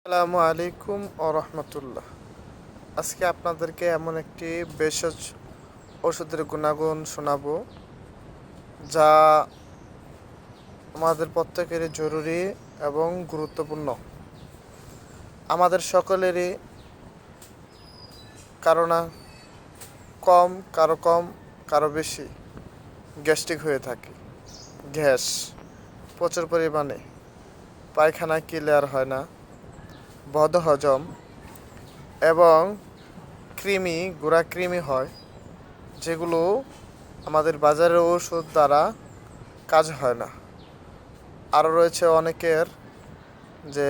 আসসালামু আলাইকুম ও রহমতুল্লাহ। আজকে আপনাদেরকে এমন একটি ভেষজ ওষুধের গুণাগুণ শোনাবো, যা আমাদের প্রত্যেকেরই জরুরি এবং গুরুত্বপূর্ণ। আমাদের সকলেরই কারো না কম কারো বেশি গ্যাস্ট্রিক হয়ে থাকে। গ্যাস প্রচুর পরিমাণে, পায়খানা ক্লিয়ার হয় না, বদহজম এবং গুঁড়া কৃমি হয়, যেগুলো আমাদের বাজারের ওষুধ দ্বারা কাজ হয় না। আরও রয়েছে অনেকের যে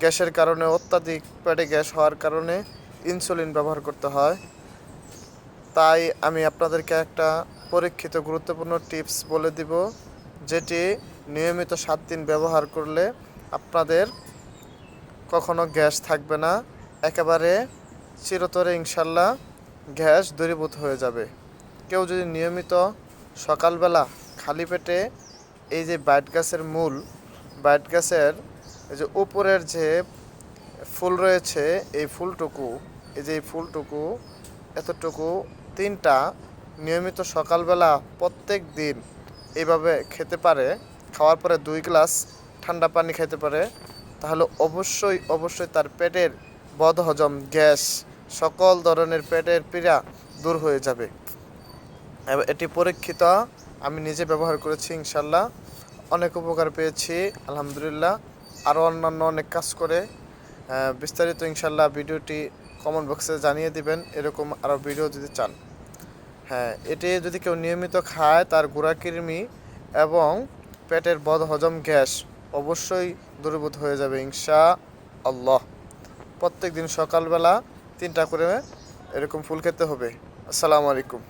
গ্যাসের কারণে, অত্যাধিক পেটে গ্যাস হওয়ার কারণে ইনসুলিন ব্যবহার করতে হয়। তাই আমি আপনাদেরকে একটা পরীক্ষিত গুরুত্বপূর্ণ টিপস বলে দিব, যেটি নিয়মিত 7 দিন ব্যবহার করলে আপনাদের কখনো গ্যাস থাকবে না, একেবারে চিরতরে ইনশাল্লাহ গ্যাস দূরীভূত হয়ে যাবে। কেউ যদি নিয়মিত সকালবেলা খালি পেটে এই যে বাইট গাছের এই যে উপরের যে ফুল রয়েছে, এই ফুলটুকু এতটুকু 3টা নিয়মিত সকালবেলা প্রত্যেক দিন এইভাবে খেতে পারে, খাওয়ার পরে 2 গ্লাস ঠান্ডা পানি খেতে পারে, তাহলে অবশ্যই তার পেটের বদহজম, গ্যাস, সকল ধরনের পেটের পীড়া দূর হয়ে যাবে। এটি পরীক্ষিত, আমি নিজে ব্যবহার করেছি, ইনশাল্লাহ অনেক উপকার পেয়েছি আলহামদুলিল্লাহ। আরও অন্যান্য অনেক কাজ করে। বিস্তারিত ইনশাল্লাহ ভিডিওটি কমেন্ট বক্সে জানিয়ে দিবেন, এরকম আরও ভিডিও যদি চান। এটি যদি কেউ নিয়মিত খায়, তার গুঁড়া কৃমি এবং পেটের বদহজম, গ্যাস অবশ্যই দূরীভূত হয়ে যাবে ইনশাআল্লাহ। প্রত্যেক দিন সকালবেলা 3টা করে এরকম ফুল খেতে হবে। আসসালামু আলাইকুম।